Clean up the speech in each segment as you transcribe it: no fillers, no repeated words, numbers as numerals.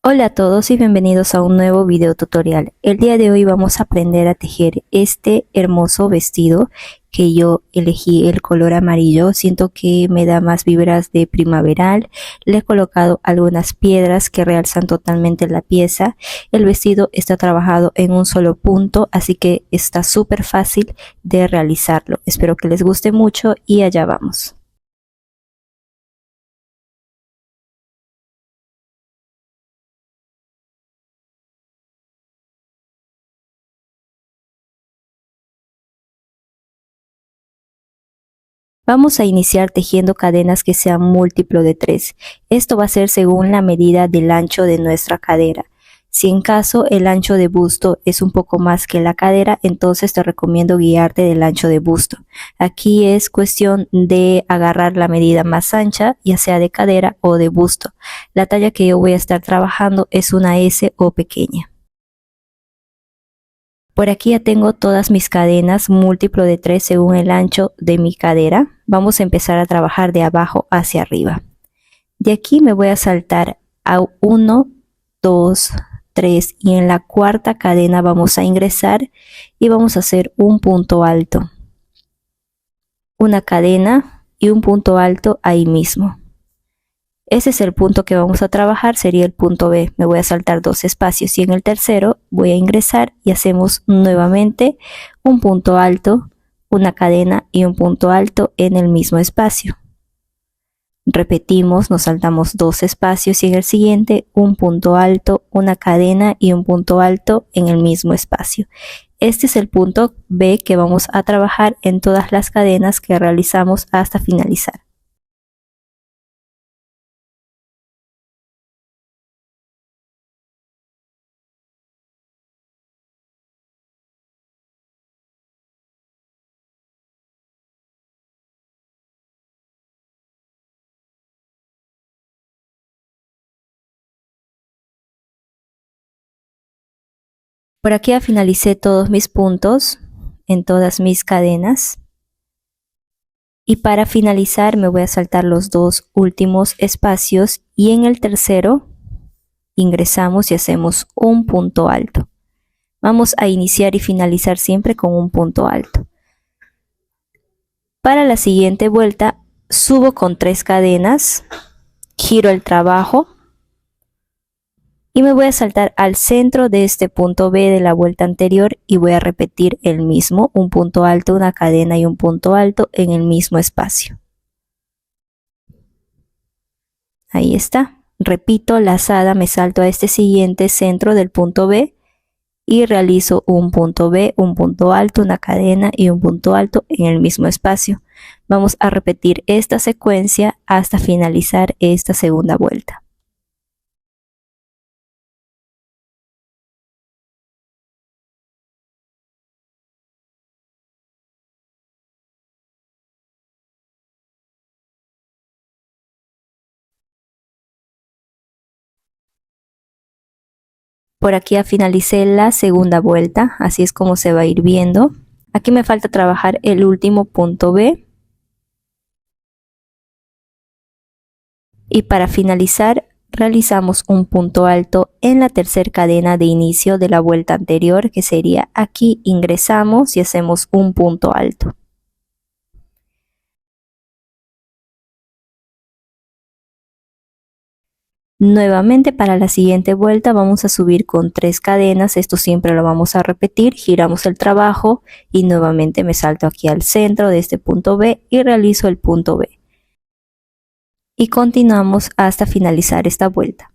Hola a todos y bienvenidos a un nuevo video tutorial. El día de hoy vamos a aprender a tejer este hermoso vestido que yo elegí el color amarillo. Siento que me da más vibras de primaveral. Le he colocado algunas piedras que realzan totalmente la pieza. El vestido está trabajado en un solo punto, así que está súper fácil de realizarlo. Espero que les guste mucho y allá vamos. Vamos a iniciar tejiendo cadenas que sean múltiplo de 3. Esto va a ser según la medida del ancho de nuestra cadera. Si en caso el ancho de busto es un poco más que la cadera, entonces te recomiendo guiarte del ancho de busto. Aquí es cuestión de agarrar la medida más ancha, ya sea de cadera o de busto. La talla que yo voy a estar trabajando es una S o pequeña. Por aquí ya tengo todas mis cadenas múltiplo de 3 según el ancho de mi cadera. Vamos a empezar a trabajar de abajo hacia arriba. De aquí me voy a saltar a 1, 2, 3 y en la cuarta cadena vamos a ingresar y vamos a hacer un punto alto. Una cadena y un punto alto ahí mismo. Ese es el punto que vamos a trabajar, sería el punto B. Me voy a saltar 2 espacios y en el tercero voy a ingresar y hacemos nuevamente un punto alto, una cadena y un punto alto en el mismo espacio. Repetimos, nos saltamos 2 espacios y en el siguiente un punto alto, una cadena y un punto alto en el mismo espacio. Este es el punto B que vamos a trabajar en todas las cadenas que realizamos hasta finalizar. Por aquí ya finalicé todos mis puntos en todas mis cadenas. Y para finalizar me voy a saltar los 2 últimos espacios y en el tercero ingresamos y hacemos un punto alto. Vamos a iniciar y finalizar siempre con un punto alto. Para la siguiente vuelta subo con 3 cadenas, giro el trabajo y me voy a saltar al centro de este punto B de la vuelta anterior y voy a repetir el mismo, un punto alto, una cadena y un punto alto en el mismo espacio. Ahí está. Repito lazada, me salto a este siguiente centro del punto B y realizo un punto B, un punto alto, una cadena y un punto alto en el mismo espacio. Vamos a repetir esta secuencia hasta finalizar esta segunda vuelta. Por aquí ya finalicé la segunda vuelta, así es como se va a ir viendo. Aquí me falta trabajar el último punto B. Y para finalizar realizamos un punto alto en la tercera cadena de inicio de la vuelta anterior, que sería aquí ingresamos y hacemos un punto alto. Nuevamente para la siguiente vuelta vamos a subir con 3 cadenas, esto siempre lo vamos a repetir, giramos el trabajo y nuevamente me salto aquí al centro de este punto B y realizo el punto B. Y continuamos hasta finalizar esta vuelta.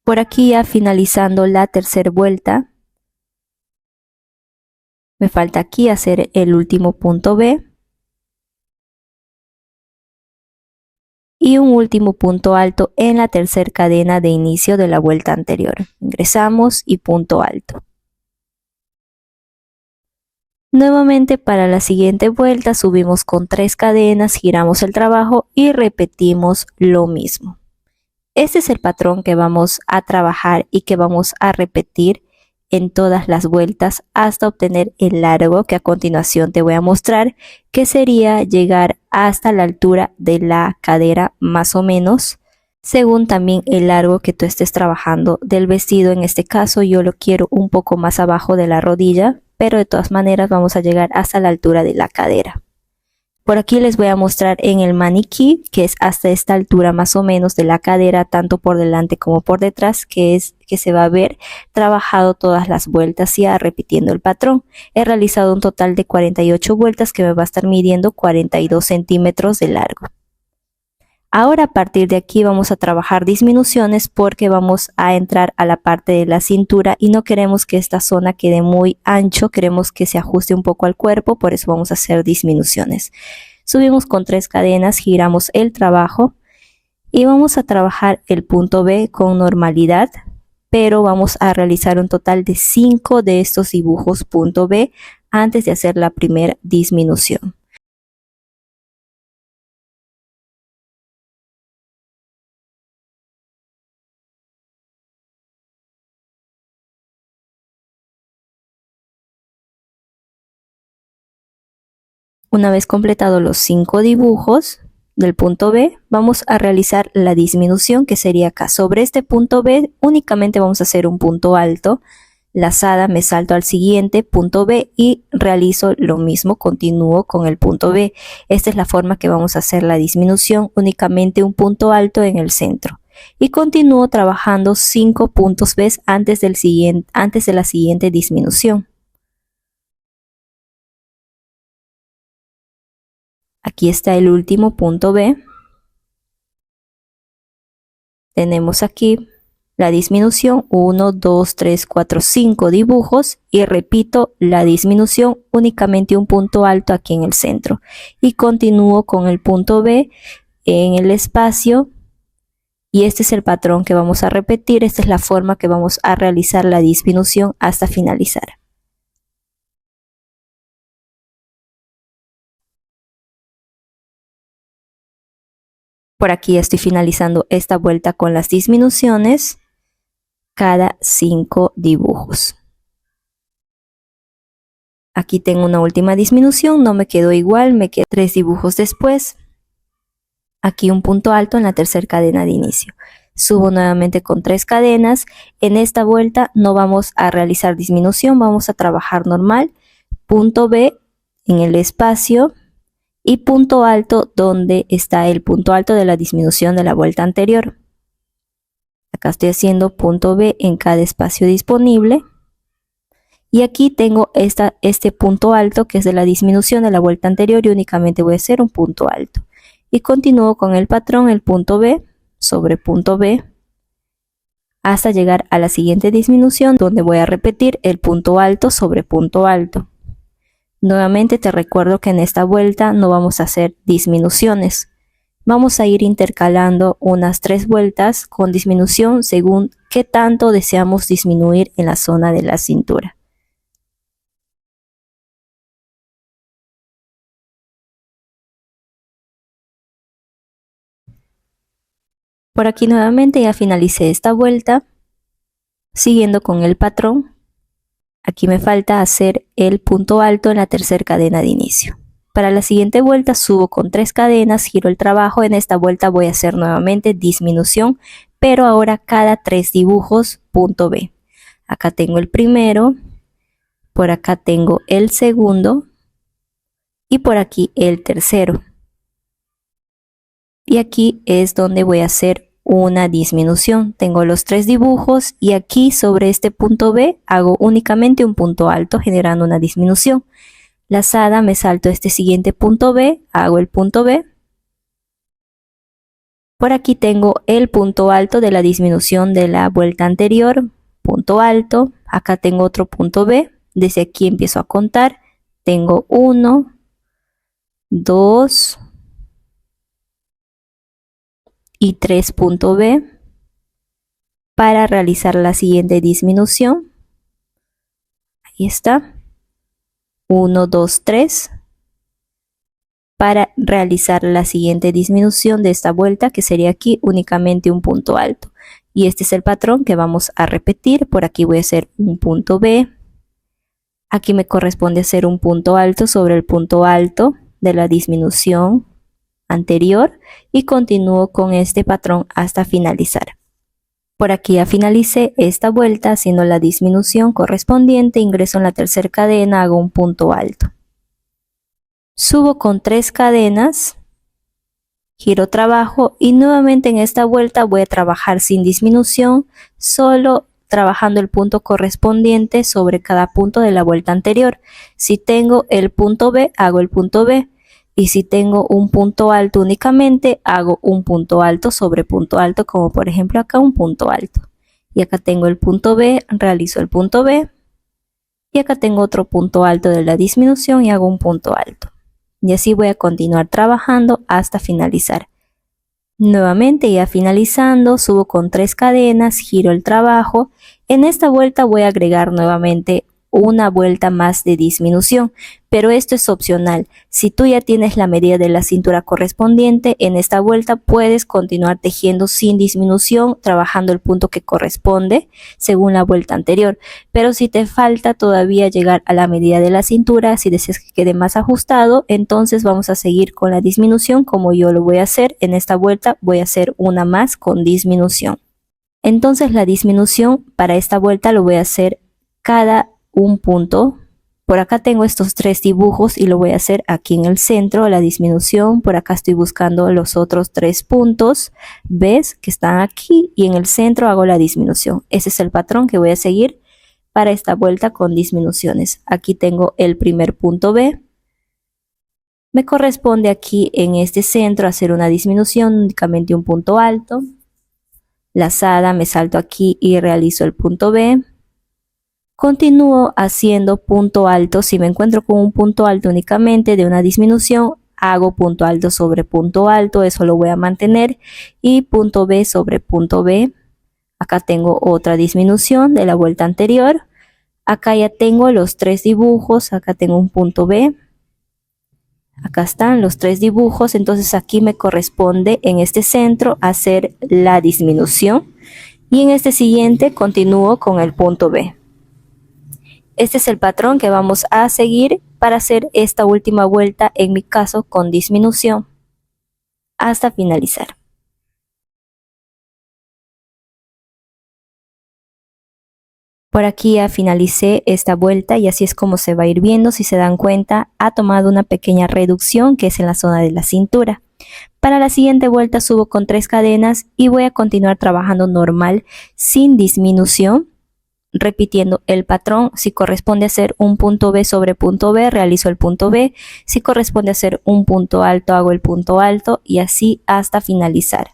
Por aquí ya finalizando la tercera vuelta, me falta aquí hacer el último punto B y un último punto alto en la tercera cadena de inicio de la vuelta anterior. Ingresamos y punto alto. Nuevamente para la siguiente vuelta subimos con 3 cadenas, giramos el trabajo y repetimos lo mismo. Este es el patrón que vamos a trabajar y que vamos a repetir en todas las vueltas hasta obtener el largo que a continuación te voy a mostrar, que sería llegar hasta la altura de la cadera más o menos, según también el largo que tú estés trabajando del vestido. En este caso yo lo quiero un poco más abajo de la rodilla, pero de todas maneras vamos a llegar hasta la altura de la cadera. Por aquí les voy a mostrar en el maniquí, que es hasta esta altura más o menos de la cadera, tanto por delante como por detrás, que se va a ver trabajado todas las vueltas ya repitiendo el patrón. He realizado un total de 48 vueltas que me va a estar midiendo 42 centímetros de largo. Ahora a partir de aquí vamos a trabajar disminuciones porque vamos a entrar a la parte de la cintura y no queremos que esta zona quede muy ancho, queremos que se ajuste un poco al cuerpo, por eso vamos a hacer disminuciones. Subimos con 3 cadenas, giramos el trabajo y vamos a trabajar el punto B con normalidad, pero vamos a realizar un total de 5 de estos dibujos punto B antes de hacer la primera disminución. Una vez completados los 5 dibujos del punto B, vamos a realizar la disminución, que sería acá. Sobre este punto B únicamente vamos a hacer un punto alto, lazada, me salto al siguiente punto B y realizo lo mismo, continúo con el punto B. Esta es la forma que vamos a hacer la disminución, únicamente un punto alto en el centro. Y continúo trabajando 5 puntos B antes de la siguiente disminución. Aquí está el último punto B. Tenemos aquí la disminución, 1, 2, 3, 4, 5 dibujos y repito la disminución, únicamente un punto alto aquí en el centro. Y continúo con el punto B en el espacio y este es el patrón que vamos a repetir, esta es la forma que vamos a realizar la disminución hasta finalizar. Por aquí estoy finalizando esta vuelta con las disminuciones cada 5 dibujos. Aquí tengo una última disminución, no me quedó igual, me quedé 3 dibujos después. Aquí un punto alto en la tercera cadena de inicio. Subo nuevamente con 3 cadenas. En esta vuelta no vamos a realizar disminución, vamos a trabajar normal. Punto B en el espacio y punto alto donde está el punto alto de la disminución de la vuelta anterior. Acá estoy haciendo punto B en cada espacio disponible. Y aquí tengo este punto alto que es de la disminución de la vuelta anterior y únicamente voy a hacer un punto alto. Y continúo con el patrón, el punto B sobre punto B hasta llegar a la siguiente disminución donde voy a repetir el punto alto sobre punto alto. Nuevamente te recuerdo que en esta vuelta no vamos a hacer disminuciones. Vamos a ir intercalando unas 3 vueltas con disminución según qué tanto deseamos disminuir en la zona de la cintura. Por aquí nuevamente ya finalicé esta vuelta, siguiendo con el patrón. Aquí me falta hacer el punto alto en la tercera cadena de inicio. Para la siguiente vuelta subo con 3 cadenas, giro el trabajo. En esta vuelta voy a hacer nuevamente disminución, pero ahora cada 3 dibujos punto B. Acá tengo el primero, por acá tengo el segundo y por aquí el tercero. Y aquí es donde voy a hacer una disminución. Tengo los 3 dibujos y aquí sobre este punto B hago únicamente un punto alto generando una disminución. Lazada, me salto este siguiente punto B, hago el punto B. Por aquí tengo el punto alto de la disminución de la vuelta anterior, punto alto. Acá tengo otro punto B, desde aquí empiezo a contar. Tengo 1, 2 y 3 punto B para realizar la siguiente disminución. Ahí está. 1, 2, 3 para realizar la siguiente disminución de esta vuelta, que sería aquí únicamente un punto alto. Y este es el patrón que vamos a repetir. Por aquí voy a hacer un punto B. Aquí me corresponde hacer un punto alto sobre el punto alto de la disminución anterior y continúo con este patrón hasta finalizar. Por aquí ya finalicé esta vuelta haciendo la disminución correspondiente, ingreso en la tercera cadena, hago un punto alto. Subo con 3 cadenas, giro trabajo y nuevamente en esta vuelta voy a trabajar sin disminución, solo trabajando el punto correspondiente sobre cada punto de la vuelta anterior. Si tengo el punto B, hago el punto B. Y si tengo un punto alto únicamente, hago un punto alto sobre punto alto, como por ejemplo acá un punto alto. Y acá tengo el punto B, realizo el punto B. Y acá tengo otro punto alto de la disminución y hago un punto alto. Y así voy a continuar trabajando hasta finalizar. Nuevamente ya finalizando, subo con 3 cadenas, giro el trabajo. En esta vuelta voy a agregar nuevamente una vuelta más de disminución, pero esto es opcional. Si tú ya tienes la medida de la cintura correspondiente, en esta vuelta puedes continuar tejiendo sin disminución, trabajando el punto que corresponde según la vuelta anterior. Pero si te falta todavía llegar a la medida de la cintura, si deseas que quede más ajustado, entonces vamos a seguir con la disminución como yo lo voy a hacer. En esta vuelta voy a hacer una más con disminución. Entonces la disminución para esta vuelta lo voy a hacer cada un punto. Por acá tengo estos 3 dibujos y lo voy a hacer aquí en el centro, la disminución. Por acá estoy buscando los otros 3 puntos, ¿ves? Que están aquí y en el centro hago la disminución. Ese es el patrón que voy a seguir para esta vuelta con disminuciones. Aquí tengo el primer punto B. Me corresponde aquí en este centro hacer una disminución, únicamente un punto alto. Lazada, me salto aquí y realizo el punto B. Continúo haciendo punto alto. Si me encuentro con un punto alto únicamente de una disminución, hago punto alto sobre punto alto, eso lo voy a mantener, y punto B sobre punto B. Acá tengo otra disminución de la vuelta anterior. Acá ya tengo los 3 dibujos, acá tengo un punto B. Acá están los 3 dibujos, entonces aquí me corresponde en este centro hacer la disminución y en este siguiente continúo con el punto B. Este es el patrón que vamos a seguir para hacer esta última vuelta, en mi caso con disminución, hasta finalizar. Por aquí ya finalicé esta vuelta y así es como se va a ir viendo. Si se dan cuenta, ha tomado una pequeña reducción que es en la zona de la cintura. Para la siguiente vuelta subo con 3 cadenas y voy a continuar trabajando normal sin disminución, repitiendo el patrón. Si corresponde a hacer un punto B sobre punto B, realizo el punto B. Si corresponde a hacer un punto alto, hago el punto alto y así hasta finalizar.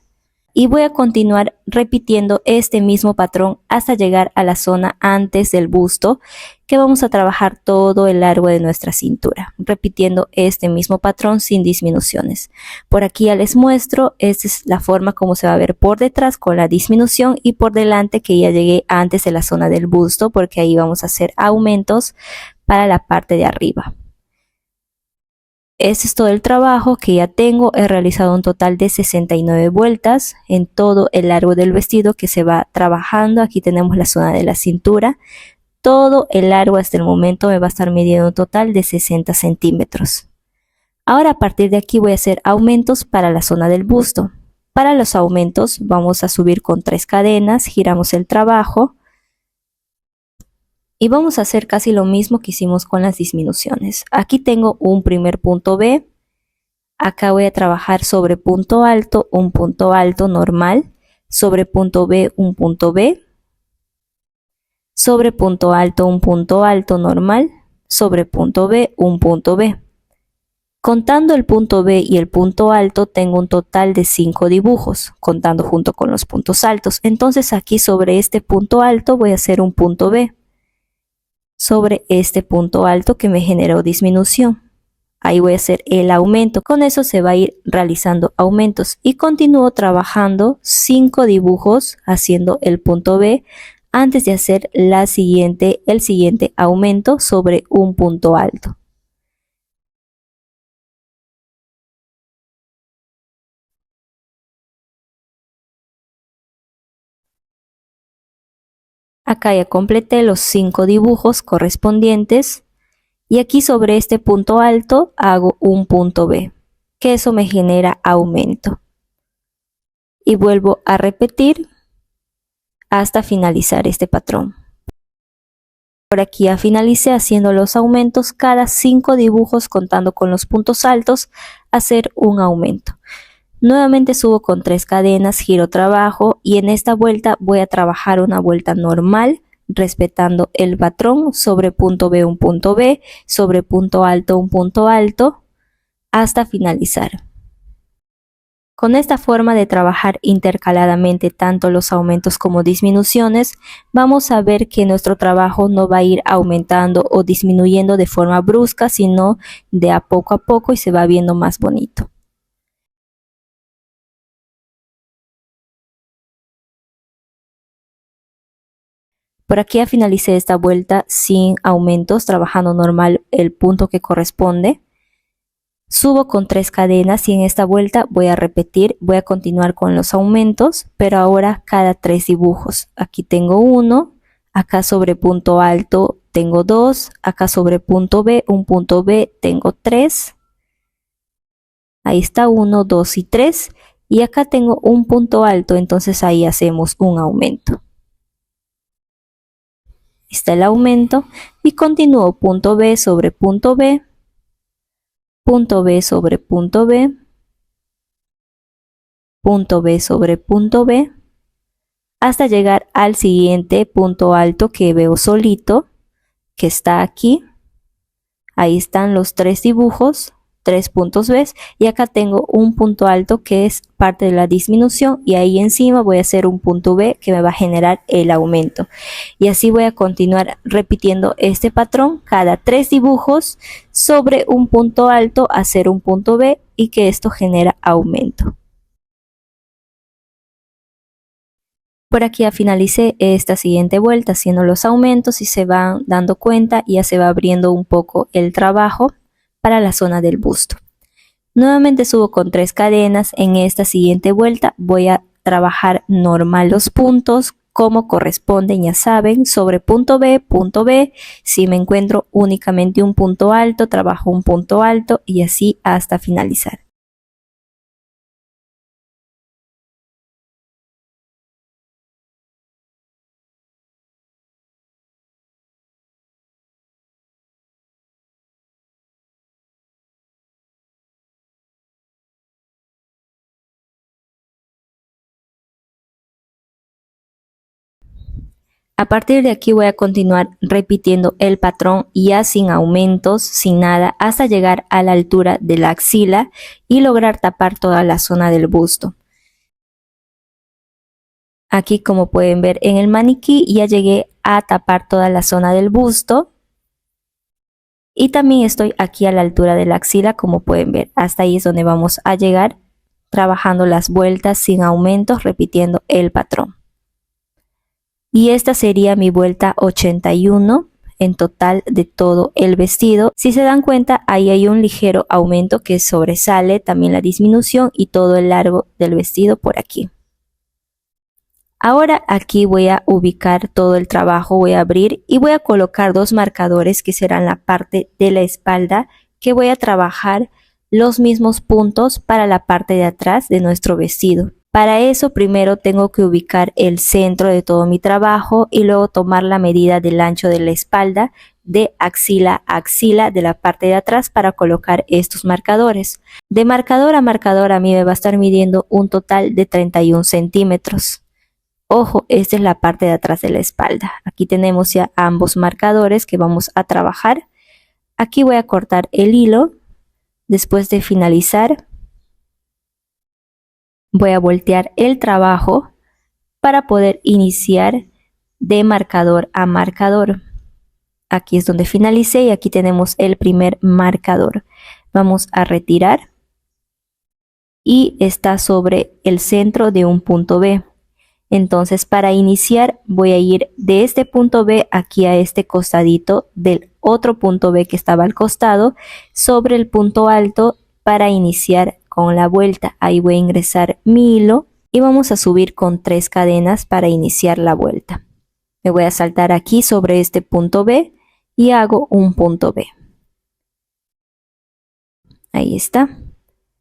Y voy a continuar repitiendo este mismo patrón hasta llegar a la zona antes del busto, que vamos a trabajar todo el largo de nuestra cintura, repitiendo este mismo patrón sin disminuciones. Por aquí ya les muestro, esta es la forma como se va a ver por detrás con la disminución y por delante que ya llegué antes de la zona del busto, porque ahí vamos a hacer aumentos para la parte de arriba. Este es todo el trabajo que ya tengo. He realizado un total de 69 vueltas en todo el largo del vestido que se va trabajando. Aquí tenemos la zona de la cintura. Todo el largo hasta el momento me va a estar midiendo un total de 60 centímetros. Ahora a partir de aquí voy a hacer aumentos para la zona del busto. Para los aumentos vamos a subir con 3 cadenas, giramos el trabajo. Y vamos a hacer casi lo mismo que hicimos con las disminuciones. Aquí tengo un primer punto B. Acá voy a trabajar sobre punto alto, un punto alto normal. Sobre punto B, un punto B. Sobre punto alto, un punto alto normal. Sobre punto B, un punto B. Contando el punto B y el punto alto, tengo un total de 5 dibujos, contando junto con los puntos altos. Entonces aquí sobre este punto alto voy a hacer un punto B. Sobre este punto alto que me generó disminución. Ahí voy a hacer el aumento. Con eso se va a ir realizando aumentos y continúo trabajando 5 dibujos haciendo el punto B antes de hacer el siguiente aumento sobre un punto alto. Acá ya completé los 5 dibujos correspondientes y aquí sobre este punto alto hago un punto B, que eso me genera aumento. Y vuelvo a repetir hasta finalizar este patrón. Por aquí ya finalicé haciendo los aumentos, cada 5 dibujos contando con los puntos altos, hacer un aumento. Nuevamente subo con 3 cadenas, giro trabajo y en esta vuelta voy a trabajar una vuelta normal, respetando el patrón sobre punto B un punto B, sobre punto alto un punto alto, hasta finalizar. Con esta forma de trabajar intercaladamente tanto los aumentos como disminuciones, vamos a ver que nuestro trabajo no va a ir aumentando o disminuyendo de forma brusca, sino de a poco y se va viendo más bonito. Por aquí ya finalicé esta vuelta sin aumentos, trabajando normal el punto que corresponde. Subo con 3 cadenas y en esta vuelta voy a repetir, voy a continuar con los aumentos, pero ahora cada 3 dibujos. Aquí tengo 1, acá sobre punto alto tengo 2, acá sobre punto B, un punto B tengo 3. Ahí está 1, 2 y 3. Y acá tengo un punto alto, entonces ahí hacemos un aumento. Está el aumento y continúo punto B sobre punto B, punto B sobre punto B, punto B sobre punto B, hasta llegar al siguiente punto alto que veo solito, que está aquí. Ahí están los 3 dibujos, 3 puntos B, y acá tengo un punto alto que es parte de la disminución y ahí encima voy a hacer un punto B que me va a generar el aumento. Y así voy a continuar repitiendo este patrón cada 3 dibujos sobre un punto alto, hacer un punto B y que esto genera aumento. Por aquí ya finalicé esta siguiente vuelta haciendo los aumentos y se van dando cuenta y ya se va abriendo un poco el trabajo para la zona del busto. Nuevamente subo con 3 cadenas. En esta siguiente vuelta voy a trabajar normal los puntos como corresponden, ya saben, sobre punto B, punto B. Si me encuentro únicamente un punto alto, trabajo un punto alto y así hasta finalizar. A partir de aquí voy a continuar repitiendo el patrón ya sin aumentos, sin nada, hasta llegar a la altura de la axila y lograr tapar toda la zona del busto. Aquí, como pueden ver en el maniquí, ya llegué a tapar toda la zona del busto. Y también estoy aquí a la altura de la axila, como pueden ver. Hasta ahí es donde vamos a llegar, trabajando las vueltas sin aumentos, repitiendo el patrón. Y esta sería mi vuelta 81 en total de todo el vestido. Si se dan cuenta, ahí hay un ligero aumento que sobresale, también la disminución y todo el largo del vestido por aquí. Ahora aquí voy a ubicar todo el trabajo, voy a abrir y voy a colocar 2 marcadores que serán la parte de la espalda, que voy a trabajar los mismos puntos para la parte de atrás de nuestro vestido. Para eso primero tengo que ubicar el centro de todo mi trabajo y luego tomar la medida del ancho de la espalda de axila a axila de la parte de atrás para colocar estos marcadores. De marcador a marcador a mí me va a estar midiendo un total de 31 centímetros. Ojo, esta es la parte de atrás de la espalda. Aquí tenemos ya ambos marcadores que vamos a trabajar. Aquí voy a cortar el hilo. Después de finalizar, voy a voltear el trabajo para poder iniciar de marcador a marcador. Aquí es donde finalicé y aquí tenemos el primer marcador. Vamos a retirar y está sobre el centro de un punto B. Entonces, para iniciar voy a ir de este punto B aquí a este costadito del otro punto B que estaba al costado sobre el punto alto para iniciar con la vuelta. Ahí voy a ingresar mi hilo y vamos a subir con 3 cadenas para iniciar la vuelta. Me voy a saltar aquí sobre este punto B y hago un punto B. Ahí está.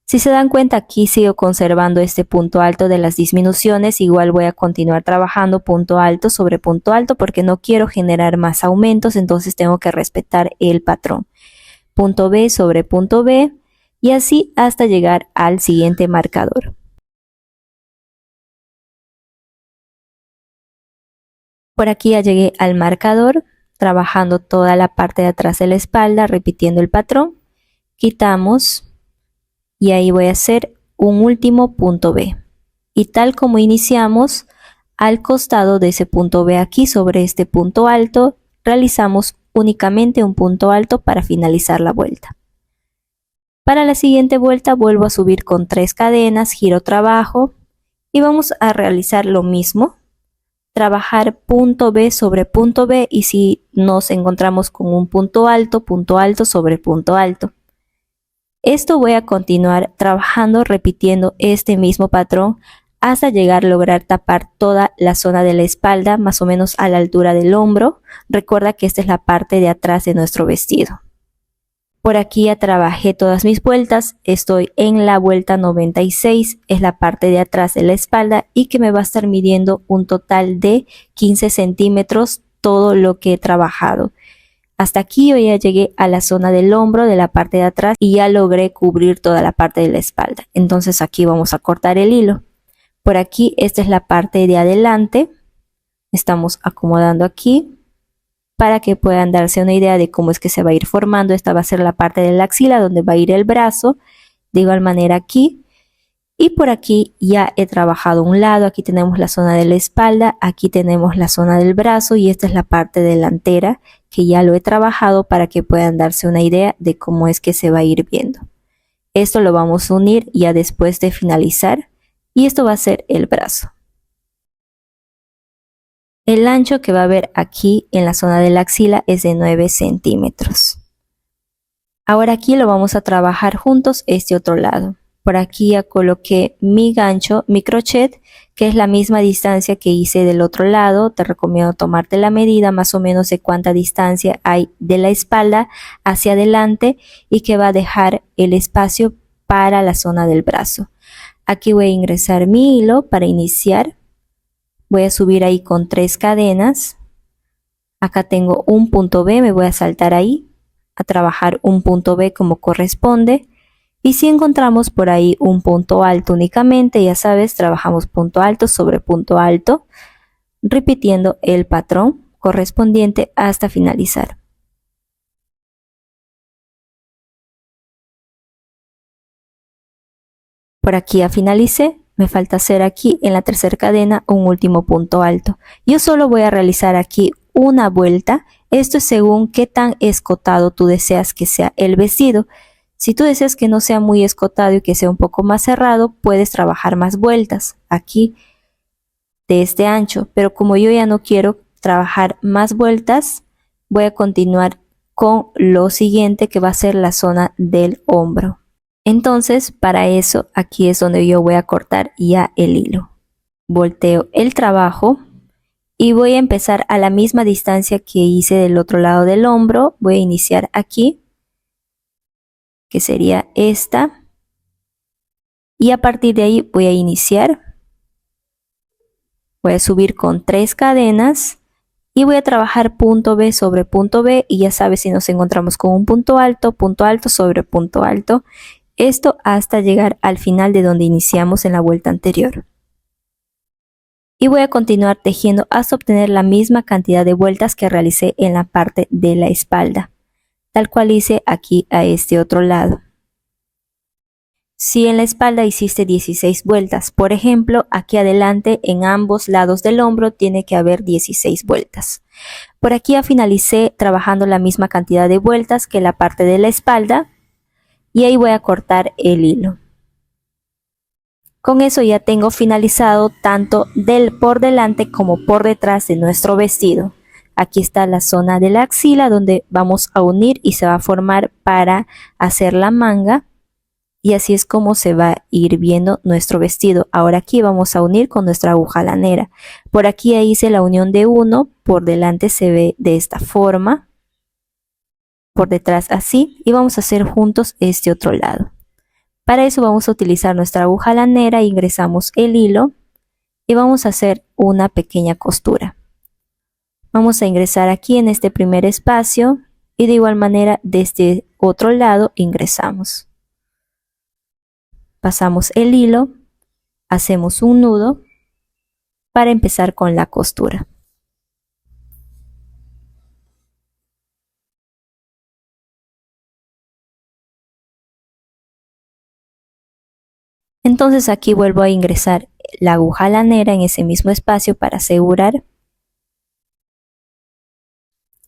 Si se dan cuenta, aquí sigo conservando este punto alto de las disminuciones. Igual voy a continuar trabajando punto alto sobre punto alto porque no quiero generar más aumentos, entonces tengo que respetar el patrón. Punto B sobre punto B y así hasta llegar al siguiente marcador. Por aquí ya llegué al marcador, trabajando toda la parte de atrás de la espalda, repitiendo el patrón. Quitamos y ahí voy a hacer un último punto B. Y tal como iniciamos, al costado de ese punto B aquí sobre este punto alto, realizamos únicamente un punto alto para finalizar la vuelta. Para la siguiente vuelta vuelvo a subir con 3 cadenas, giro trabajo y vamos a realizar lo mismo. Trabajar punto B sobre punto B y si nos encontramos con un punto alto sobre punto alto. Esto voy a continuar trabajando repitiendo este mismo patrón hasta llegar a lograr tapar toda la zona de la espalda, más o menos a la altura del hombro. Recuerda que esta es la parte de atrás de nuestro vestido. Por aquí ya trabajé todas mis vueltas, estoy en la vuelta 96, es la parte de atrás de la espalda y que me va a estar midiendo un total de 15 centímetros todo lo que he trabajado. Hasta aquí yo ya llegué a la zona del hombro de la parte de atrás y ya logré cubrir toda la parte de la espalda. Entonces aquí vamos a cortar el hilo. Por aquí esta es la parte de adelante, estamos acomodando aquí. Para que puedan darse una idea de cómo es que se va a ir formando. Esta va a ser la parte de la axila donde va a ir el brazo, de igual manera aquí. Y por aquí ya he trabajado un lado, aquí tenemos la zona de la espalda, aquí tenemos la zona del brazo y esta es la parte delantera que ya lo he trabajado para que puedan darse una idea de cómo es que se va a ir viendo. Esto lo vamos a unir ya después de finalizar y esto va a ser el brazo. El ancho que va a haber aquí en la zona de la axila es de 9 centímetros. Ahora aquí lo vamos a trabajar juntos este otro lado. Por aquí ya coloqué mi gancho, mi crochet, que es la misma distancia que hice del otro lado. Te recomiendo tomarte la medida más o menos de cuánta distancia hay de la espalda hacia adelante y que va a dejar el espacio para la zona del brazo. Aquí voy a ingresar mi hilo para iniciar. Voy a subir ahí con 3 cadenas. Acá tengo un punto B, me voy a saltar ahí a trabajar un punto B como corresponde. Y si encontramos por ahí un punto alto únicamente, ya sabes, trabajamos punto alto sobre punto alto, repitiendo el patrón correspondiente hasta finalizar. Por aquí ya finalicé. Me falta hacer aquí en la tercera cadena un último punto alto. Yo solo voy a realizar aquí una vuelta. Esto es según qué tan escotado tú deseas que sea el vestido. Si tú deseas que no sea muy escotado y que sea un poco más cerrado, puedes trabajar más vueltas aquí de este ancho. Pero como yo ya no quiero trabajar más vueltas, voy a continuar con lo siguiente que va a ser la zona del hombro. Entonces, para eso, aquí es donde yo voy a cortar ya el hilo. Volteo el trabajo y voy a empezar a la misma distancia que hice del otro lado del hombro. Voy a iniciar aquí, que sería esta. Y a partir de ahí voy a iniciar. Voy a subir con 3 cadenas y voy a trabajar punto B sobre punto B. Y ya sabes, si nos encontramos con un punto alto sobre punto alto. Esto hasta llegar al final de donde iniciamos en la vuelta anterior. Y voy a continuar tejiendo hasta obtener la misma cantidad de vueltas que realicé en la parte de la espalda, tal cual hice aquí a este otro lado. Si en la espalda hiciste 16 vueltas, por ejemplo, aquí adelante en ambos lados del hombro tiene que haber 16 vueltas. Por aquí ya finalicé trabajando la misma cantidad de vueltas que la parte de la espalda. Y ahí voy a cortar el hilo. Con eso ya tengo finalizado tanto por delante como por detrás de nuestro vestido. Aquí está la zona de la axila donde vamos a unir y se va a formar para hacer la manga. Y así es como se va a ir viendo nuestro vestido. Ahora aquí vamos a unir con nuestra aguja lanera. Por aquí ya hice la unión de uno, por delante se ve de esta forma, por detrás así, y vamos a hacer juntos este otro lado. Para eso vamos a utilizar nuestra aguja lanera, ingresamos el hilo y vamos a hacer una pequeña costura. Vamos a ingresar aquí en este primer espacio y de igual manera desde otro lado ingresamos. Pasamos el hilo, hacemos un nudo para empezar con la costura. Entonces aquí vuelvo a ingresar la aguja lanera en ese mismo espacio para asegurar.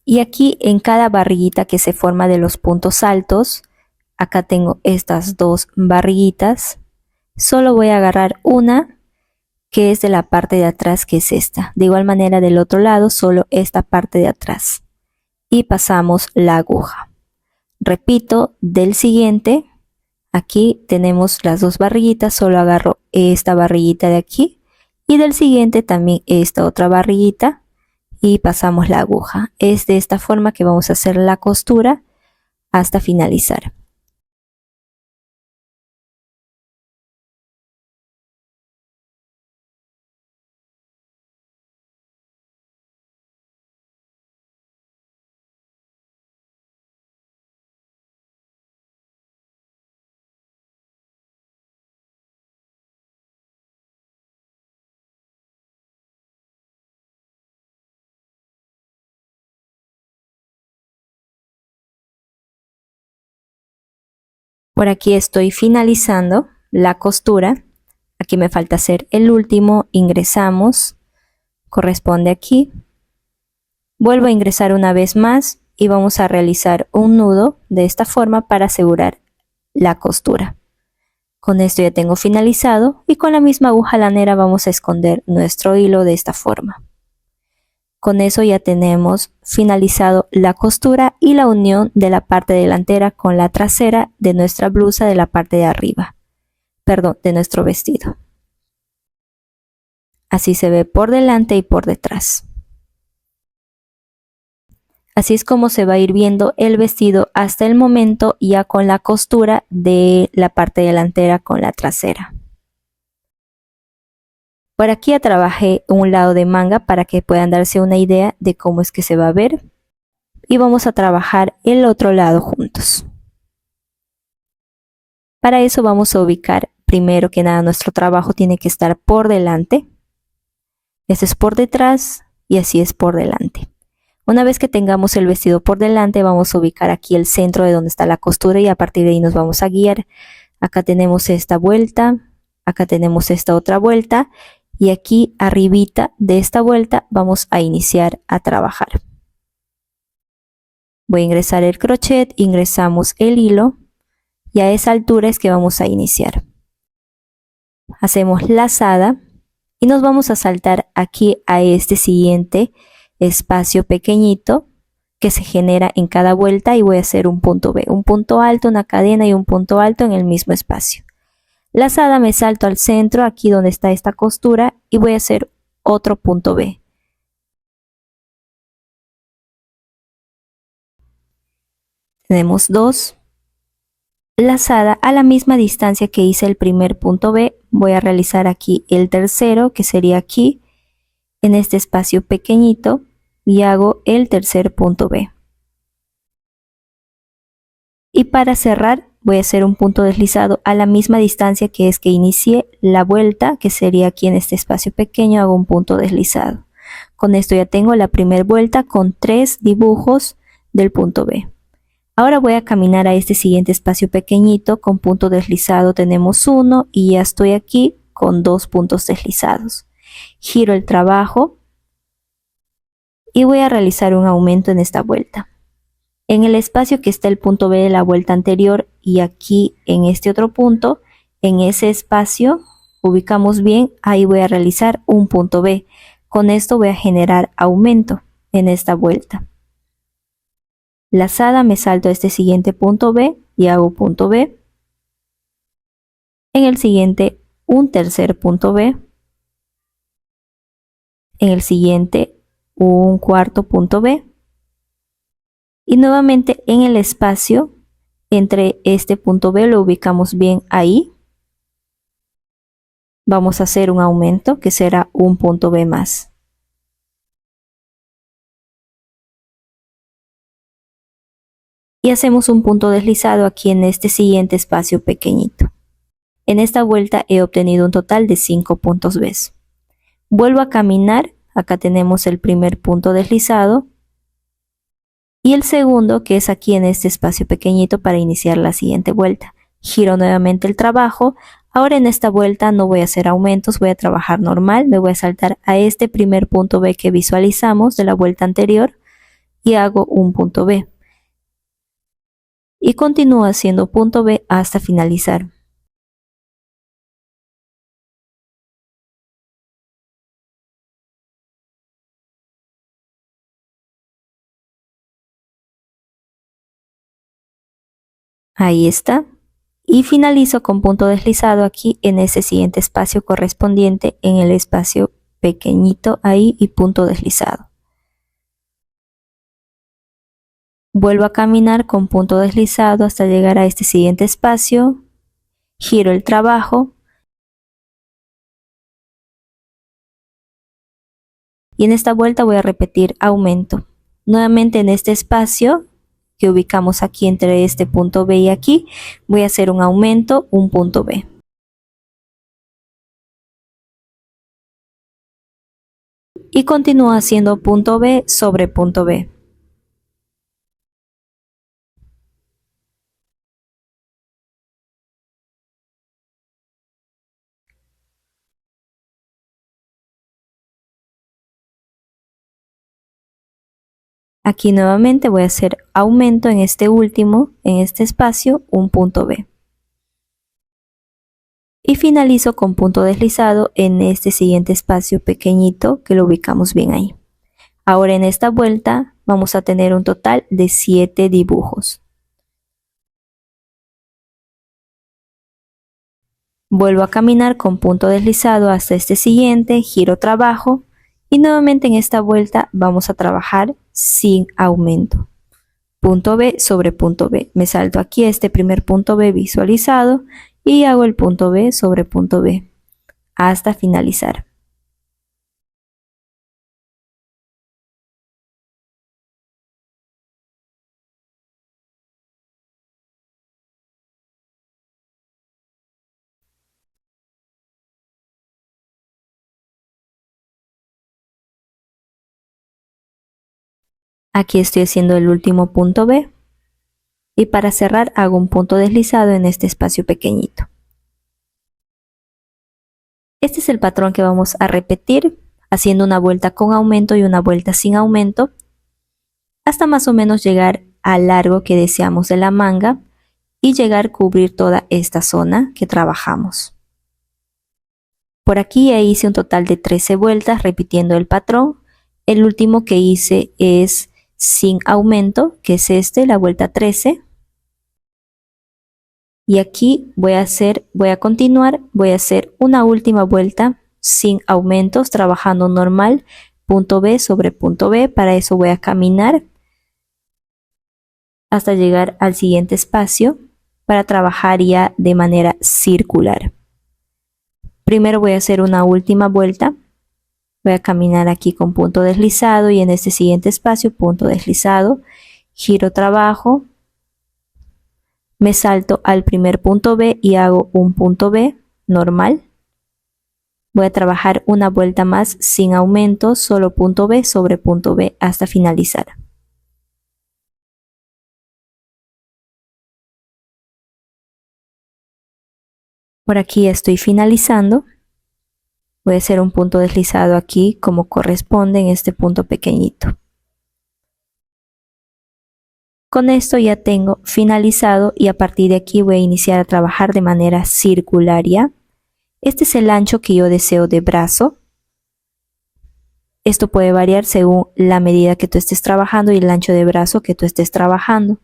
Y aquí en cada barriguita que se forma de los puntos altos, acá tengo estas dos barriguitas, solo voy a agarrar una que es de la parte de atrás, que es esta. De igual manera del otro lado, solo esta parte de atrás. Y pasamos la aguja. Repito, del siguiente, aquí tenemos las dos barriguitas, solo agarro esta barriguita de aquí. Y del siguiente también esta otra barriguita y pasamos la aguja. Es de esta forma que vamos a hacer la costura hasta finalizar. Por aquí estoy finalizando la costura. Aquí me falta hacer el último, ingresamos, corresponde aquí. Vuelvo a ingresar una vez más y vamos a realizar un nudo de esta forma para asegurar la costura. Con esto ya tengo finalizado y con la misma aguja lanera vamos a esconder nuestro hilo de esta forma. Con eso ya tenemos finalizado la costura y la unión de la parte delantera con la trasera de nuestra blusa de la parte de arriba. Perdón, de nuestro vestido. Así se ve por delante y por detrás. Así es como se va a ir viendo el vestido hasta el momento, ya con la costura de la parte delantera con la trasera. Por aquí ya trabajé un lado de manga para que puedan darse una idea de cómo es que se va a ver. Y vamos a trabajar el otro lado juntos. Para eso vamos a ubicar primero que nada nuestro trabajo tiene que estar por delante. Este es por detrás y así es por delante. Una vez que tengamos el vestido por delante vamos a ubicar aquí el centro de donde está la costura y a partir de ahí nos vamos a guiar. Acá tenemos esta vuelta, acá tenemos esta otra vuelta y aquí arribita de esta vuelta vamos a iniciar a trabajar. Voy a ingresar el crochet, ingresamos el hilo y a esa altura es que vamos a iniciar. Hacemos lazada y nos vamos a saltar aquí a este siguiente espacio pequeñito que se genera en cada vuelta y voy a hacer un punto B, un punto alto, una cadena y un punto alto en el mismo espacio. Lazada, me salto al centro, aquí donde está esta costura y voy a hacer otro punto B. Tenemos dos. Lazada a la misma distancia que hice el primer punto B, voy a realizar aquí el tercero, que sería aquí, en este espacio pequeñito, y hago el tercer punto B. Y para cerrar, voy a hacer un punto deslizado a la misma distancia que es que inicié la vuelta, que sería aquí en este espacio pequeño, hago un punto deslizado. Con esto ya tengo la primera vuelta con 3 dibujos del punto B. Ahora voy a caminar a este siguiente espacio pequeñito, con punto deslizado tenemos 1 y ya estoy aquí con 2 puntos deslizados. Giro el trabajo y voy a realizar un aumento en esta vuelta. En el espacio que está el punto B de la vuelta anterior y aquí en este otro punto, en ese espacio ubicamos bien, ahí voy a realizar un punto B. Con esto voy a generar aumento en esta vuelta. Lazada, me salto a este siguiente punto B y hago punto B. En el siguiente, un tercer punto B. En el siguiente, un cuarto punto B. Y nuevamente en el espacio entre este punto B lo ubicamos bien ahí. Vamos a hacer un aumento que será un punto B más. Y hacemos un punto deslizado aquí en este siguiente espacio pequeñito. En esta vuelta he obtenido un total de 5 puntos B. Vuelvo a caminar, acá tenemos el primer punto deslizado y el segundo que es aquí en este espacio pequeñito para iniciar la siguiente vuelta. Giro nuevamente el trabajo. Ahora en esta vuelta no voy a hacer aumentos, voy a trabajar normal, me voy a saltar a este primer punto B que visualizamos de la vuelta anterior y hago un punto B. Y continúo haciendo punto B hasta finalizar. Ahí está. Y finalizo con punto deslizado aquí en ese siguiente espacio correspondiente en el espacio pequeñito ahí y punto deslizado. Vuelvo a caminar con punto deslizado hasta llegar a este siguiente espacio, giro el trabajo y en esta vuelta voy a repetir aumento. Nuevamente en este espacio que ubicamos aquí entre este punto B y aquí, voy a hacer un aumento, un punto B. Y continúo haciendo punto B sobre punto B. Aquí nuevamente voy a hacer aumento en este último, en este espacio, un punto B. Y finalizo con punto deslizado en este siguiente espacio pequeñito que lo ubicamos bien ahí. Ahora en esta vuelta vamos a tener un total de 7 dibujos. Vuelvo a caminar con punto deslizado hasta este siguiente, giro trabajo y nuevamente en esta vuelta vamos a trabajar sin aumento. Punto B sobre punto B. Me salto aquí a este primer punto B visualizado y hago el punto B sobre punto B hasta finalizar. Aquí estoy haciendo el último punto B y para cerrar hago un punto deslizado en este espacio pequeñito. Este es el patrón que vamos a repetir haciendo una vuelta con aumento y una vuelta sin aumento hasta más o menos llegar al largo que deseamos de la manga y llegar a cubrir toda esta zona que trabajamos. Por aquí ya hice un total de 13 vueltas repitiendo el patrón. El último que hice es sin aumento, que es la vuelta 13. Y aquí voy a hacer una última vuelta sin aumentos, trabajando normal, punto B sobre punto B. Para eso voy a caminar hasta llegar al siguiente espacio para trabajar ya de manera circular. Primero voy a hacer una última vuelta. Voy a caminar aquí con punto deslizado y en este siguiente espacio punto deslizado, giro trabajo, me salto al primer punto B y hago un punto B normal. Voy a trabajar una vuelta más sin aumento, solo punto B sobre punto B hasta finalizar. Por aquí estoy finalizando. Voy a hacer un punto deslizado aquí como corresponde en este punto pequeñito. Con esto ya tengo finalizado y a partir de aquí voy a iniciar a trabajar de manera circular ya. Este es el ancho que yo deseo de brazo. Esto puede variar según la medida que tú estés trabajando y el ancho de brazo que tú estés trabajando.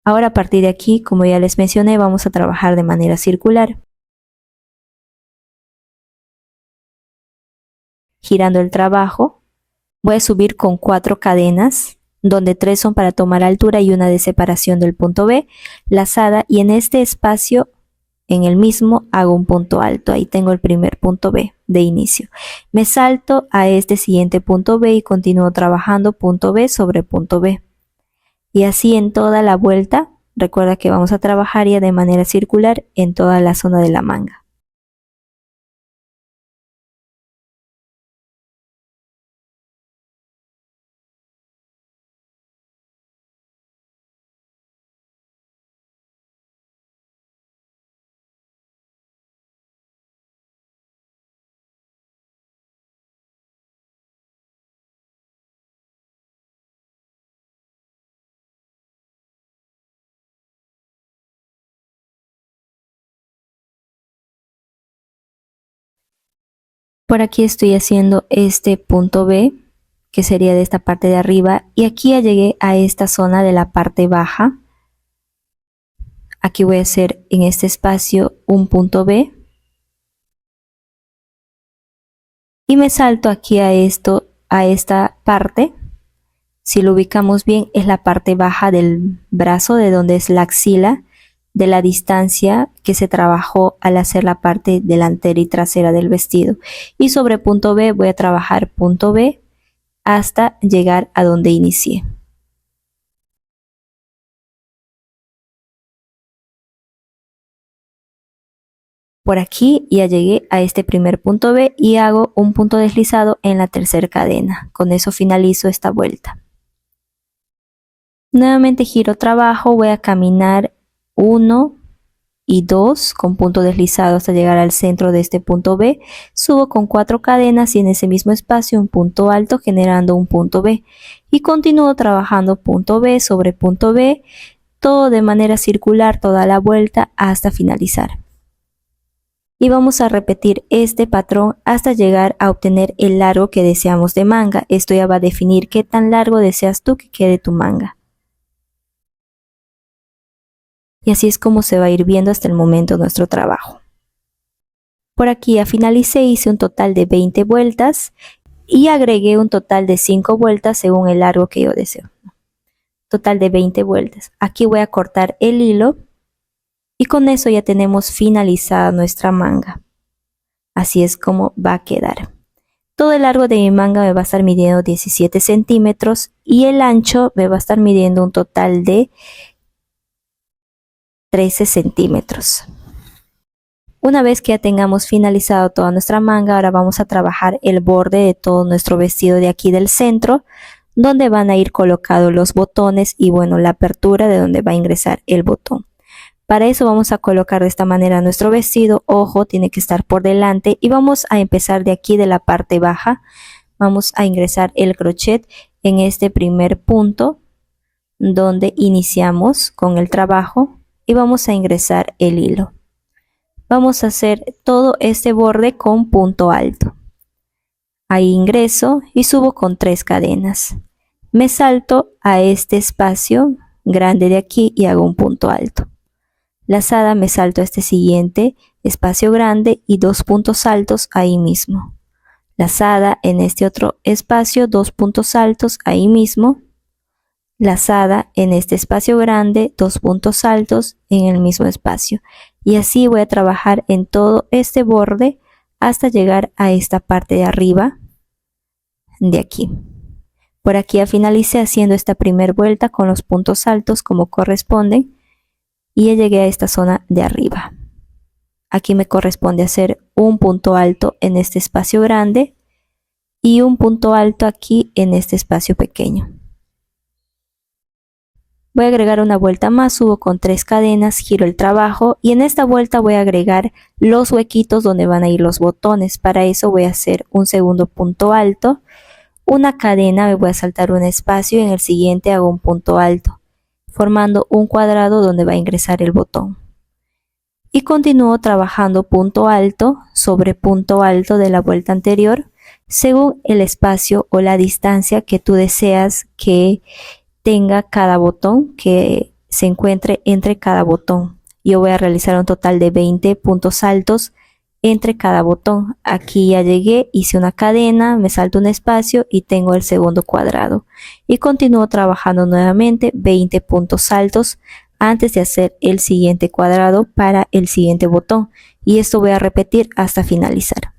Ahora a partir de aquí, como ya les mencioné, vamos a trabajar de manera circular. Girando el trabajo, voy a subir con 4 cadenas, donde 3 son para tomar altura y una de separación del punto B, lazada, y en este espacio, en el mismo, hago un punto alto. Ahí tengo el primer punto B de inicio. Me salto a este siguiente punto B y continúo trabajando punto B sobre punto B. Y así en toda la vuelta. Recuerda que vamos a trabajar ya de manera circular en toda la zona de la manga. Por aquí estoy haciendo este punto B, que sería de esta parte de arriba, y aquí ya llegué a esta zona de la parte baja. Aquí voy a hacer en este espacio un punto B y me salto aquí a esta parte. Si lo ubicamos bien, es la parte baja del brazo, de donde es la axila, de la distancia que se trabajó al hacer la parte delantera y trasera del vestido. Y sobre punto B voy a trabajar punto B hasta llegar a donde inicié. Por aquí ya llegué a este primer punto B y hago un punto deslizado en la tercera cadena. Con eso finalizo esta vuelta. Nuevamente giro trabajo, voy a caminar 1 y 2 con punto deslizado hasta llegar al centro de este punto B. Subo con 4 cadenas y en ese mismo espacio un punto alto generando un punto B. Y continúo trabajando punto B sobre punto B, todo de manera circular toda la vuelta hasta finalizar. Y vamos a repetir este patrón hasta llegar a obtener el largo que deseamos de manga. Esto ya va a definir qué tan largo deseas tú que quede tu manga. Y así es como se va a ir viendo hasta el momento nuestro trabajo. Por aquí ya finalicé, hice un total de 20 vueltas y agregué un total de 5 vueltas según el largo que yo deseo. Total de 20 vueltas. Aquí voy a cortar el hilo y con eso ya tenemos finalizada nuestra manga. Así es como va a quedar. Todo el largo de mi manga me va a estar midiendo 17 centímetros y el ancho me va a estar midiendo un total de 13 centímetros. Una vez que ya tengamos finalizado toda nuestra manga, ahora vamos a trabajar el borde de todo nuestro vestido de aquí del centro, donde van a ir colocados los botones y bueno, la apertura de donde va a ingresar el botón. Para eso vamos a colocar de esta manera nuestro vestido. Ojo, tiene que estar por delante y vamos a empezar de aquí de la parte baja. Vamos a ingresar el crochet en este primer punto donde iniciamos con el trabajo y vamos a ingresar el hilo. Vamos a hacer todo este borde con punto alto. Ahí ingreso y subo con 3 cadenas. Me salto a este espacio grande de aquí y hago un punto alto. Lazada me salto a este siguiente espacio grande y 2 puntos altos ahí mismo. Lazada en este otro espacio, 2 puntos altos ahí mismo. Lazada en este espacio grande, 2 puntos altos en el mismo espacio. Y así voy a trabajar en todo este borde hasta llegar a esta parte de arriba de aquí. Por aquí ya finalicé haciendo esta primera vuelta con los puntos altos como corresponden y ya llegué a esta zona de arriba. Aquí me corresponde hacer un punto alto en este espacio grande y un punto alto aquí en este espacio pequeño. Voy a agregar una vuelta más, subo con 3 cadenas, giro el trabajo y en esta vuelta voy a agregar los huequitos donde van a ir los botones. Para eso voy a hacer un segundo punto alto, una cadena, me voy a saltar un espacio y en el siguiente hago un punto alto, formando un cuadrado donde va a ingresar el botón. Y continúo trabajando punto alto sobre punto alto de la vuelta anterior, según el espacio o la distancia que tú deseas que tenga cada botón que se encuentre entre cada botón. Yo voy a realizar un total de 20 puntos altos entre cada botón. Aquí ya llegué, hice una cadena, me salto un espacio y tengo el segundo cuadrado. Y continúo trabajando nuevamente 20 puntos altos antes de hacer el siguiente cuadrado para el siguiente botón. Y esto voy a repetir hasta finalizar.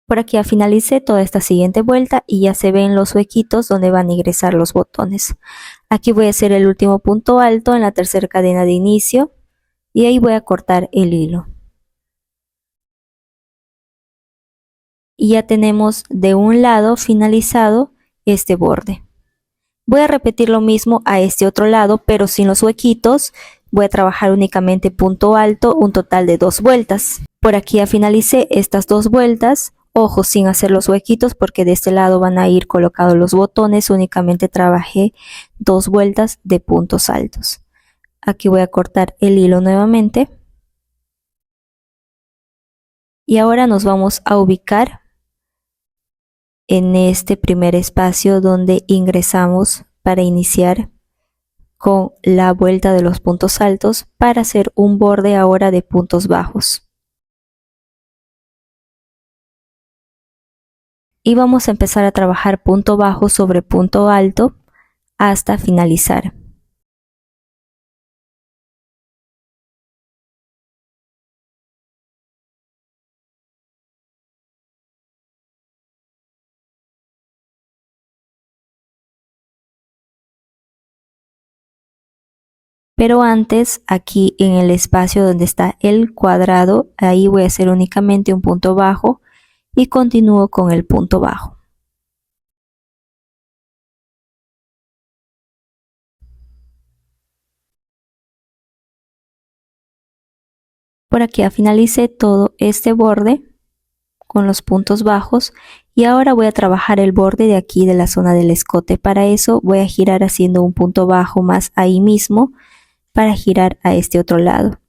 Por aquí ya finalicé toda esta siguiente vuelta y ya se ven los huequitos donde van a ingresar los botones. Aquí voy a hacer el último punto alto en la tercera cadena de inicio y ahí voy a cortar el hilo. Y ya tenemos de un lado finalizado este borde. Voy a repetir lo mismo a este otro lado, pero sin los huequitos. Voy a trabajar únicamente punto alto, un total de 2 vueltas. Por aquí ya finalicé estas 2 vueltas. Ojo, sin hacer los huequitos porque de este lado van a ir colocados los botones. Únicamente trabajé 2 vueltas de puntos altos. Aquí voy a cortar el hilo nuevamente. Y ahora nos vamos a ubicar en este primer espacio donde ingresamos para iniciar con la vuelta de los puntos altos para hacer un borde ahora de puntos bajos. Y vamos a empezar a trabajar punto bajo sobre punto alto hasta finalizar. Pero antes, aquí en el espacio donde está el cuadrado, ahí voy a hacer únicamente un punto bajo y continúo con el punto bajo. Por aquí ya finalicé todo este borde con los puntos bajos y ahora voy a trabajar el borde de aquí de la zona del escote. Para eso voy a girar haciendo un punto bajo más ahí mismo para girar a este otro lado.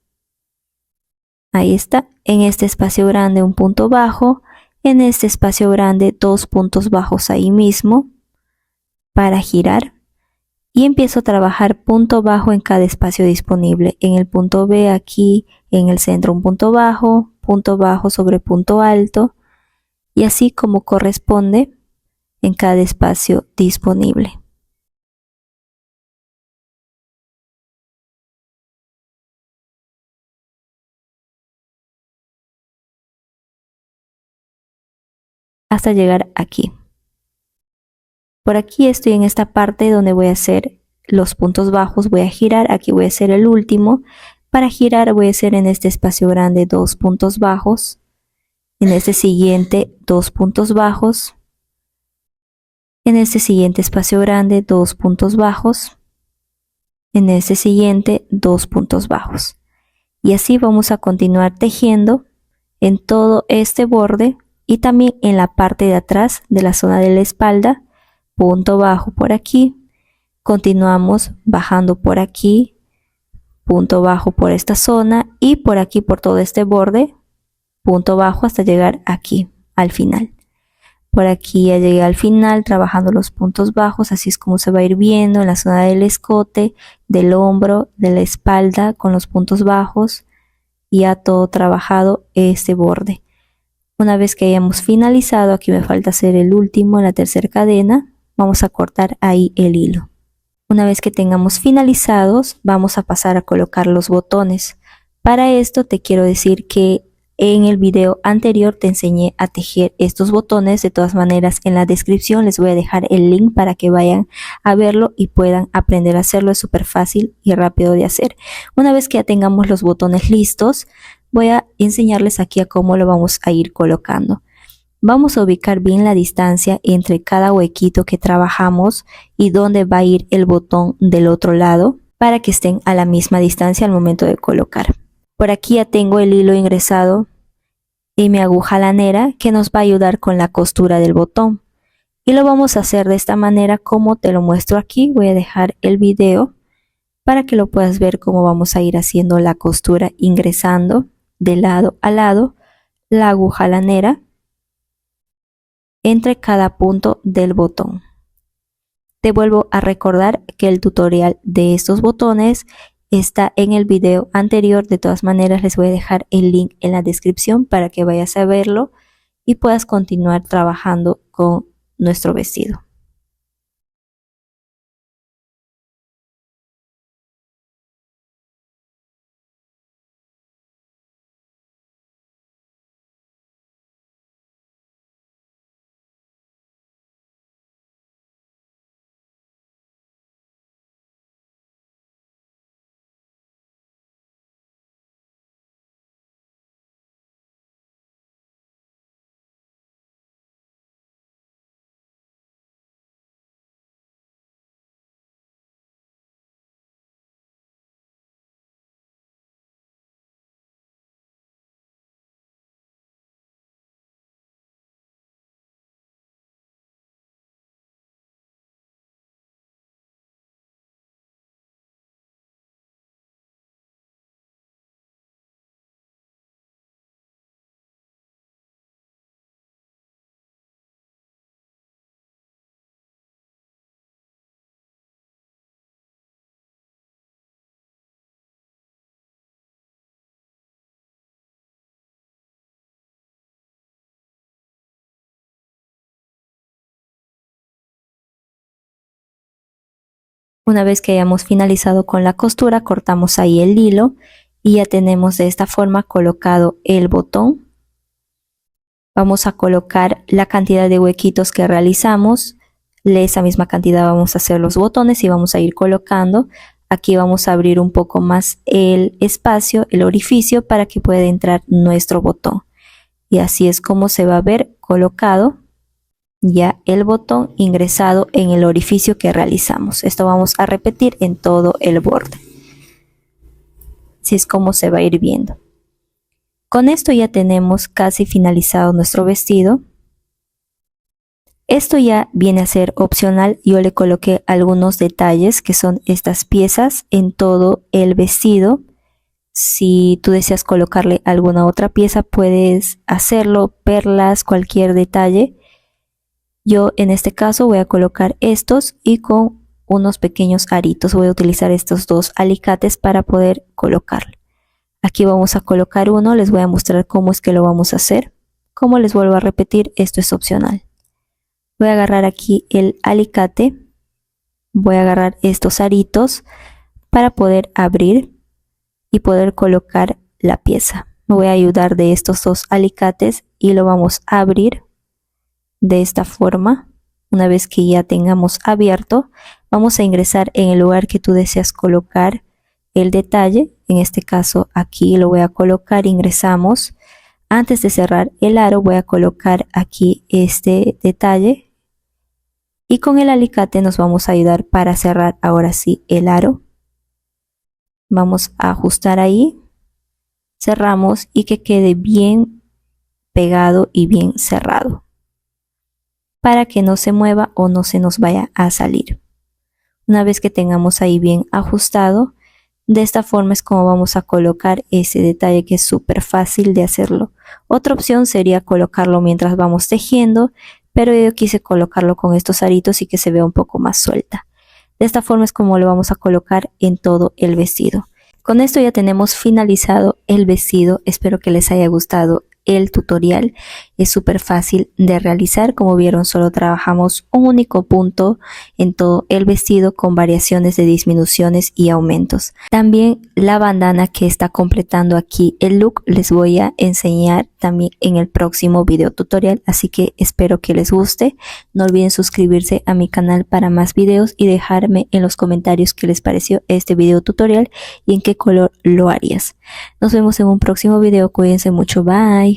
Ahí está, en este espacio grande un punto bajo, en este espacio grande 2 puntos bajos ahí mismo para girar y empiezo a trabajar punto bajo en cada espacio disponible. En el punto B aquí en el centro un punto bajo sobre punto alto y así como corresponde en cada espacio disponible. Hasta llegar aquí. Por aquí estoy en esta parte donde voy a hacer los puntos bajos, voy a girar, aquí voy a hacer el último. Para girar voy a hacer en este espacio grande 2 puntos bajos, en este siguiente 2 puntos bajos, en este siguiente espacio grande 2 puntos bajos, en este siguiente 2 puntos bajos. Y así vamos a continuar tejiendo en todo este borde y también en la parte de atrás de la zona de la espalda, punto bajo por aquí, continuamos bajando por aquí, punto bajo por esta zona y por aquí por todo este borde, punto bajo hasta llegar aquí al final. Por aquí ya llegué al final trabajando los puntos bajos, así es como se va a ir viendo en la zona del escote, del hombro, de la espalda con los puntos bajos y ya todo trabajado este borde. Una vez que hayamos finalizado, aquí me falta hacer el último en la tercera cadena, vamos a cortar ahí el hilo. Una vez que tengamos finalizados, vamos a pasar a colocar los botones. Para esto te quiero decir que en el video anterior te enseñé a tejer estos botones. De todas maneras, en la descripción les voy a dejar el link para que vayan a verlo y puedan aprender a hacerlo. Es súper fácil y rápido de hacer. Una vez que ya tengamos los botones listos, voy a enseñarles aquí a cómo lo vamos a ir colocando. Vamos a ubicar bien la distancia entre cada huequito que trabajamos y dónde va a ir el botón del otro lado para que estén a la misma distancia al momento de colocar. Por aquí ya tengo el hilo ingresado y mi aguja lanera que nos va a ayudar con la costura del botón. Y lo vamos a hacer de esta manera como te lo muestro aquí. Voy a dejar el video para que lo puedas ver cómo vamos a ir haciendo la costura ingresando de lado a lado la aguja lanera entre cada punto del botón. Te vuelvo a recordar que el tutorial de estos botones está en el video anterior. De todas maneras, les voy a dejar el link en la descripción para que vayas a verlo y puedas continuar trabajando con nuestro vestido. Una vez que hayamos finalizado con la costura, cortamos ahí el hilo y ya tenemos de esta forma colocado el botón. Vamos a colocar la cantidad de huequitos que realizamos. De esa misma cantidad vamos a hacer los botones y vamos a ir colocando. Aquí vamos a abrir un poco más el espacio, el orificio, para que pueda entrar nuestro botón. Y así es como se va a ver colocado ya el botón ingresado en el orificio que realizamos. Esto vamos a repetir en todo el borde. Así es como se va a ir viendo. Con esto ya tenemos casi finalizado nuestro vestido. Esto ya viene a ser opcional. Yo le coloqué algunos detalles que son estas piezas en todo el vestido. Si tú deseas colocarle alguna otra pieza, puedes hacerlo, perlas, cualquier detalle. Yo en este caso voy a colocar estos y con unos pequeños aritos voy a utilizar estos dos alicates para poder colocarlo. Aquí vamos a colocar uno, les voy a mostrar cómo es que lo vamos a hacer. Como les vuelvo a repetir, esto es opcional. Voy a agarrar aquí el alicate, voy a agarrar estos aritos para poder abrir y poder colocar la pieza. Me voy a ayudar de estos dos alicates y lo vamos a abrir de esta forma. Una vez que ya tengamos abierto, vamos a ingresar en el lugar que tú deseas colocar el detalle. En este caso aquí lo voy a colocar, ingresamos. Antes de cerrar el aro voy a colocar aquí este detalle y con el alicate nos vamos a ayudar para cerrar ahora sí el aro. Vamos a ajustar ahí, cerramos y que quede bien pegado y bien cerrado, para que no se mueva o no se nos vaya a salir. Una vez que tengamos ahí bien ajustado, de esta forma es como vamos a colocar ese detalle, que es súper fácil de hacerlo. Otra opción sería colocarlo mientras vamos tejiendo, pero yo quise colocarlo con estos aritos y que se vea un poco más suelta. De esta forma es como lo vamos a colocar en todo el vestido. Con esto ya tenemos finalizado el vestido. Espero que les haya gustado el tutorial. Es súper fácil de realizar. Como vieron, solo trabajamos un único punto en todo el vestido con variaciones de disminuciones y aumentos. También la bandana que está completando aquí el look les voy a enseñar también en el próximo video tutorial, así que espero que les guste. No olviden suscribirse a mi canal para más videos y dejarme en los comentarios qué les pareció este video tutorial y en qué color lo harías. Nos vemos en un próximo video. Cuídense mucho. Bye.